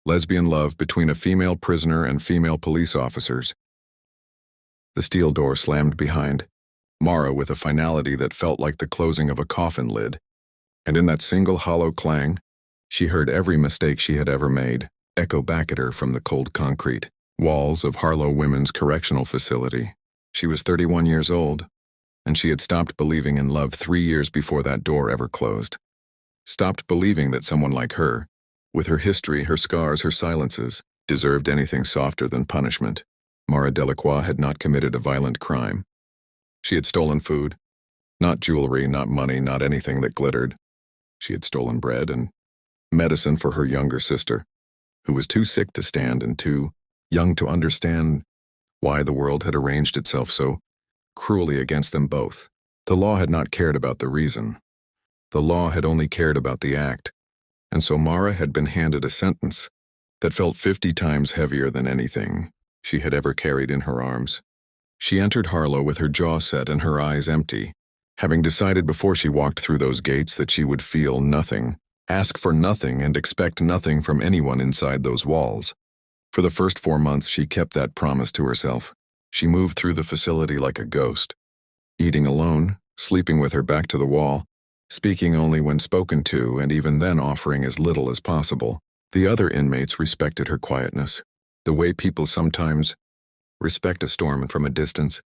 lesbian love between a female prisoner and female police officers. The steel door slammed behind Mara with a finality that felt like the closing of a coffin lid, and in that single hollow clang, she heard every mistake she had ever made echo back at her from the cold concrete walls of Harlow Women's Correctional Facility. She was 31 years old, and she had stopped believing in love 3 years before that door ever closed. Stopped believing that someone like her, with her history, her scars, her silences, deserved anything softer than punishment. Mara Delacroix had not committed a violent crime. She had stolen food, not jewelry, not money, not anything that glittered. She had stolen bread and medicine for her younger sister, who was too sick to stand and too young to understand why the world had arranged itself so cruelly against them both. The law had not cared about the reason. The law had only cared about the act, and so Mara had been handed a sentence that felt 50 times heavier than anything she had ever carried in her arms. She entered Harlow with her jaw set and her eyes empty, having decided before she walked through those gates that she would feel nothing, ask for nothing, and expect nothing from anyone inside those walls. For the first 4 months, she kept that promise to herself. She moved through the facility like a ghost, eating alone, sleeping with her back to the wall, speaking only when spoken to, and even then offering as little as possible. The other inmates respected her quietness, the way people sometimes respect a storm from a distance,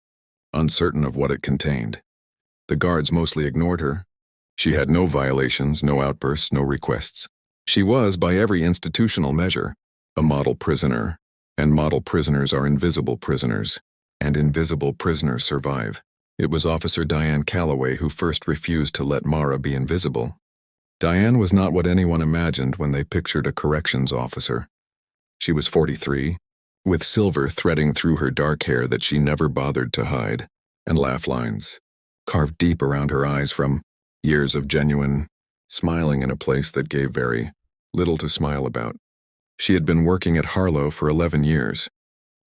uncertain of what it contained. The guards mostly ignored her. She had no violations, no outbursts, no requests. She was, by every institutional measure, a model prisoner, and model prisoners are invisible prisoners, and invisible prisoners survive. It was Officer Diane Calloway who first refused to let Mara be invisible. Diane was not what anyone imagined when they pictured a corrections officer. She was 43, with silver threading through her dark hair that she never bothered to hide, and laugh lines carved deep around her eyes from years of genuine smiling in a place that gave very little to smile about. She had been working at Harlow for 11 years,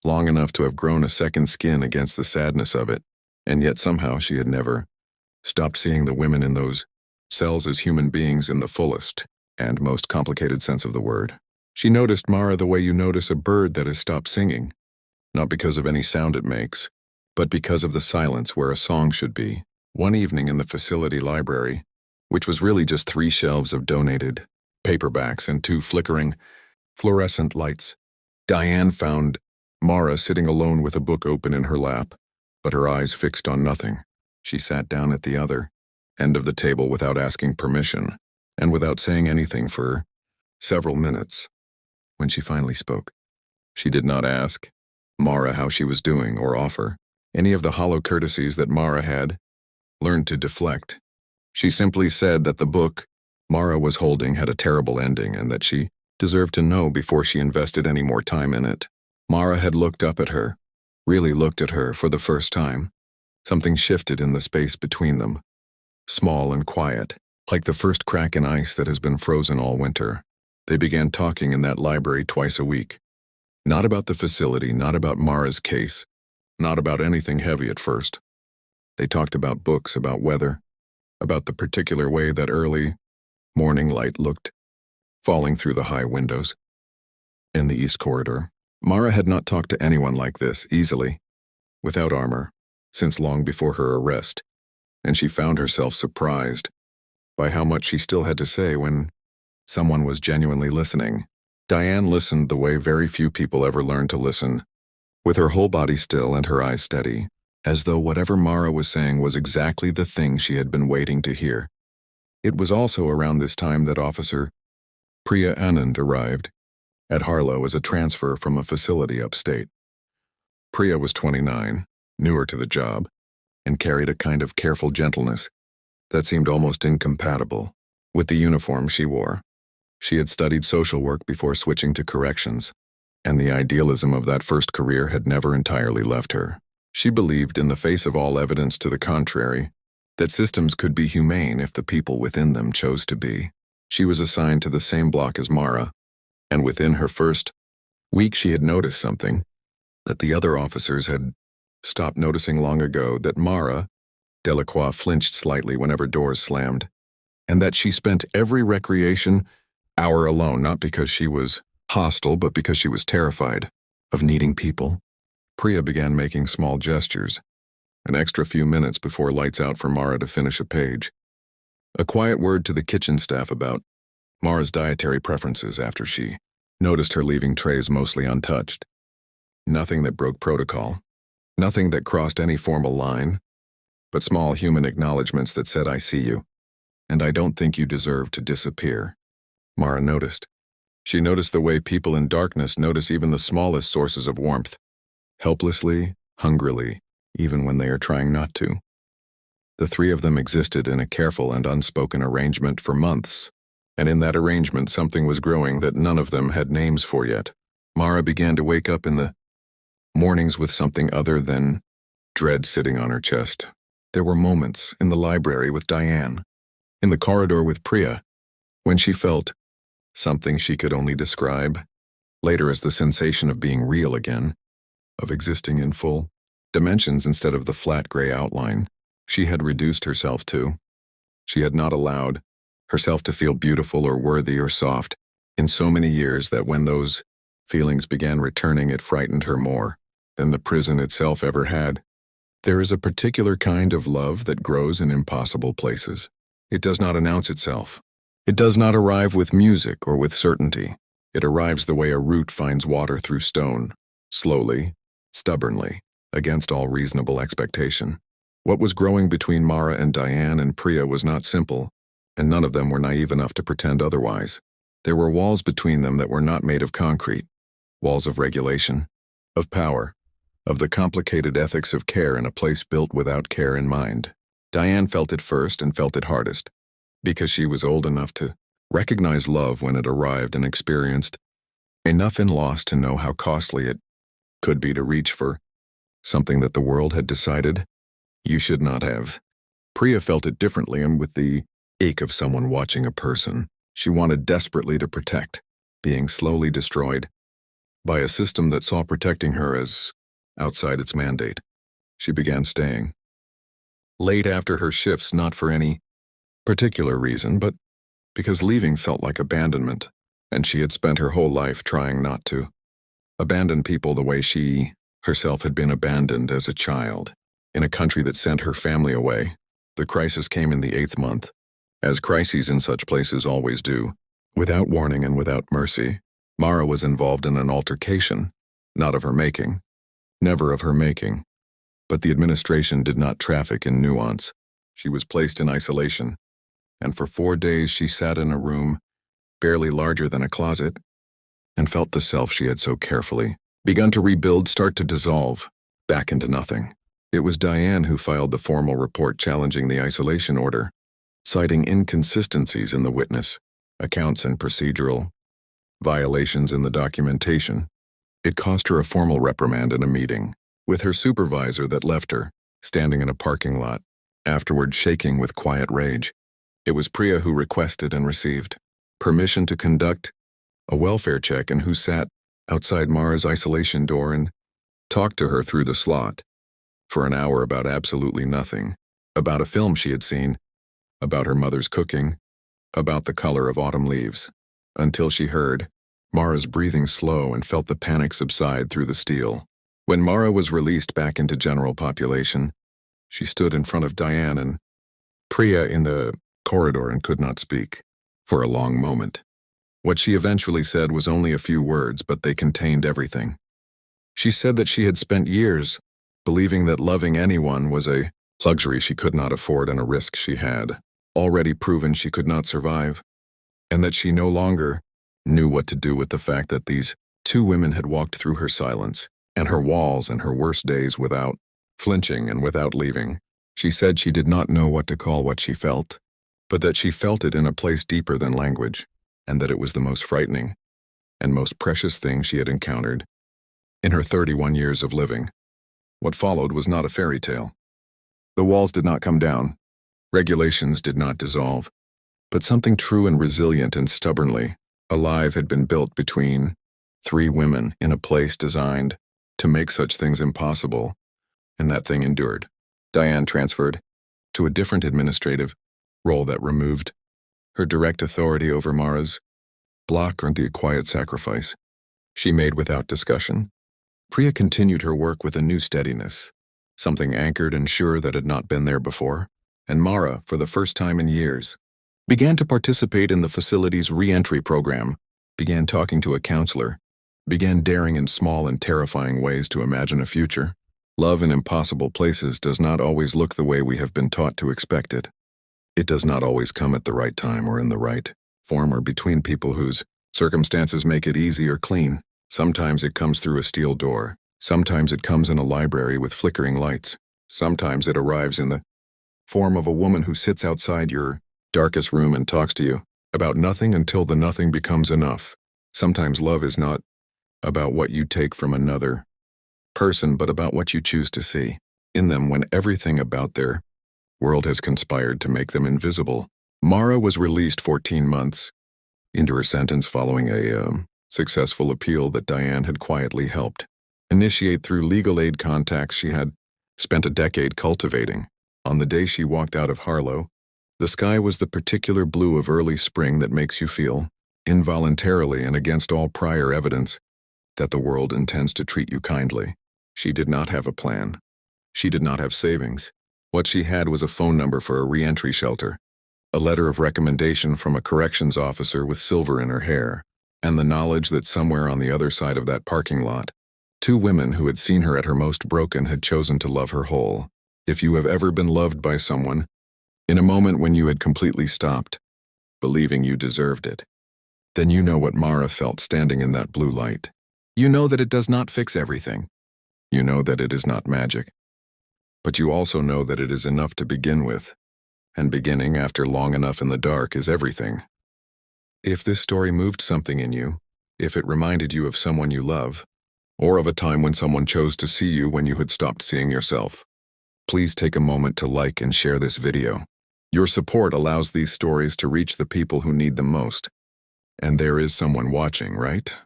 long enough to have grown a second skin against the sadness of it, and yet somehow she had never stopped seeing the women in those cells as human beings in the fullest and most complicated sense of the word. She noticed Mara the way you notice a bird that has stopped singing, not because of any sound it makes, but because of the silence where a song should be. One evening in the facility library, which was really just 3 shelves of donated paperbacks and 2 flickering fluorescent lights, Diane found Mara sitting alone with a book open in her lap, but her eyes fixed on nothing. She sat down at the other end of the table without asking permission, and without saying anything for several minutes. When she finally spoke, she did not ask Mara how she was doing or offer any of the hollow courtesies that Mara had learned to deflect. She simply said that the book Mara was holding had a terrible ending and that she deserved to know before she invested any more time in it. Mara had looked up at her, really looked at her for the first time. Something shifted in the space between them, small and quiet, like the first crack in ice that has been frozen all winter. They began talking in that library twice a week. Not about the facility, not about Mara's case, not about anything heavy at first. They talked about books, about weather, about the particular way that early morning light looked, falling through the high windows. In the East Corridor, Mara had not talked to anyone like this, easily, without armor, since long before her arrest, and she found herself surprised by how much she still had to say when someone was genuinely listening. Diane listened the way very few people ever learn to listen, with her whole body still and her eyes steady, as though whatever Mara was saying was exactly the thing she had been waiting to hear. It was also around this time that Officer Priya Anand arrived at Harlow as a transfer from a facility upstate. Priya was 29, newer to the job, and carried a kind of careful gentleness that seemed almost incompatible with the uniform she wore. She had studied social work before switching to corrections, and the idealism of that first career had never entirely left her. She believed, in the face of all evidence to the contrary, that systems could be humane if the people within them chose to be. She was assigned to the same block as Mara, and within her first week she had noticed something that the other officers had stopped noticing long ago, that Mara Delacroix flinched slightly whenever doors slammed, and that she spent every recreation hour alone, not because she was hostile, but because she was terrified of needing people. Priya began making small gestures, an extra few minutes before lights out for Mara to finish a page. A quiet word to the kitchen staff about Mara's dietary preferences after she noticed her leaving trays mostly untouched. Nothing that broke protocol, nothing that crossed any formal line, but small human acknowledgments that said, "I see you, and I don't think you deserve to disappear." Mara noticed. She noticed the way people in darkness notice even the smallest sources of warmth, helplessly, hungrily, even when they are trying not to. The three of them existed in a careful and unspoken arrangement for months, and in that arrangement something was growing that none of them had names for yet. Mara began to wake up in the mornings with something other than dread sitting on her chest. There were moments in the library with Diane, in the corridor with Priya, when she felt something she could only describe, later as the sensation of being real again, of existing in full dimensions instead of the flat gray outline she had reduced herself to. She had not allowed herself to feel beautiful or worthy or soft in so many years that when those feelings began returning, it frightened her more than the prison itself ever had. There is a particular kind of love that grows in impossible places. It does not announce itself. It does not arrive with music or with certainty. It arrives the way a root finds water through stone, slowly, stubbornly, against all reasonable expectation. What was growing between Mara and Diane and Priya was not simple, and none of them were naive enough to pretend otherwise. There were walls between them that were not made of concrete, walls of regulation, of power, of the complicated ethics of care in a place built without care in mind. Diane felt it first and felt it hardest, because she was old enough to recognize love when it arrived and experienced enough in loss to know how costly it could be to reach for something that the world had decided you should not have. Priya felt it differently, and with the ache of someone watching a person she wanted desperately to protect, being slowly destroyed by a system that saw protecting her as outside its mandate. She began staying late after her shifts, not for any particular reason, but because leaving felt like abandonment, and she had spent her whole life trying not to abandon people the way she herself had been abandoned as a child. In a country that sent her family away, the crisis came in the 8th month, as crises in such places always do. Without warning and without mercy, Mara was involved in an altercation, not of her making, never of her making. But the administration did not traffic in nuance. She was placed in isolation, and for 4 days she sat in a room barely larger than a closet and felt the self she had so carefully begun to rebuild start to dissolve back into nothing. It was Diane who filed the formal report challenging the isolation order, citing inconsistencies in the witness accounts and procedural violations in the documentation. It cost her a formal reprimand in a meeting with her supervisor that left her standing in a parking lot, afterward shaking with quiet rage. It was Priya who requested and received permission to conduct a welfare check and who sat outside Mara's isolation door and talked to her through the slot for an hour about absolutely nothing, about a film she had seen, about her mother's cooking, about the color of autumn leaves, until she heard Mara's breathing slow and felt the panic subside through the steel. When Mara was released back into general population, she stood in front of Diane and Priya in the corridor and could not speak for a long moment. What she eventually said was only a few words, but they contained everything. She said that she had spent years believing that loving anyone was a luxury she could not afford and a risk she had already proven she could not survive, and that she no longer knew what to do with the fact that these two women had walked through her silence and her walls and her worst days without flinching and without leaving. She said she did not know what to call what she felt, but that she felt it in a place deeper than language, and that it was the most frightening and most precious thing she had encountered in her 31 years of living. What followed was not a fairy tale. The walls did not come down, regulations did not dissolve, but something true and resilient and stubbornly alive had been built between three women in a place designed to make such things impossible, and that thing endured. Diane transferred to a different administrative role that removed her direct authority over Mara's block or the quiet sacrifice. she made without discussion. Priya continued her work with a new steadiness, something anchored and sure that had not been there before, and Mara, for the first time in years, began to participate in the facility's re-entry program, began talking to a counselor, began daring in small and terrifying ways to imagine a future. Love in impossible places does not always look the way we have been taught to expect it. It does not always come at the right time or in the right form or between people whose circumstances make it easy or clean. Sometimes it comes through a steel door. Sometimes it comes in a library with flickering lights. Sometimes it arrives in the form of a woman who sits outside your darkest room and talks to you about nothing until the nothing becomes enough. Sometimes love is not about what you take from another person, but about what you choose to see in them when everything about their world has conspired to make them invisible. Mara was released 14 months into her sentence following a successful appeal that Diane had quietly helped initiate through legal aid contacts she had spent a decade cultivating. On the day she walked out of Harlow, the sky was the particular blue of early spring that makes you feel, involuntarily and against all prior evidence, that the world intends to treat you kindly. She did not have a plan. She did not have savings. What she had was a phone number for a re-entry shelter, a letter of recommendation from a corrections officer with silver in her hair, and the knowledge that somewhere on the other side of that parking lot, two women who had seen her at her most broken had chosen to love her whole. If you have ever been loved by someone, in a moment when you had completely stopped believing you deserved it, then you know what Mara felt standing in that blue light. You know that it does not fix everything. You know that it is not magic. But you also know that it is enough to begin with, and beginning after long enough in the dark is everything. If this story moved something in you, if it reminded you of someone you love, or of a time when someone chose to see you when you had stopped seeing yourself, please take a moment to like and share this video. Your support allows these stories to reach the people who need them most. And there is someone watching, right?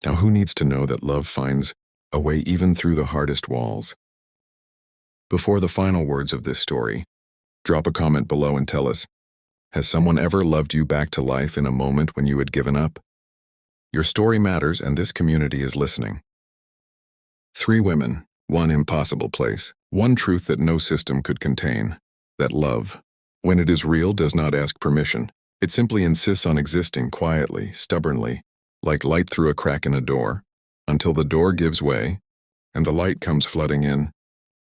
Now, who needs to know that love finds a way even through the hardest walls? Before the final words of this story, drop a comment below and tell us, has someone ever loved you back to life in a moment when you had given up? Your story matters, and this community is listening. 3 women, 1 impossible place, 1 truth that no system could contain, that love, when it is real, does not ask permission. It simply insists on existing quietly, stubbornly, like light through a crack in a door, until the door gives way and the light comes flooding in.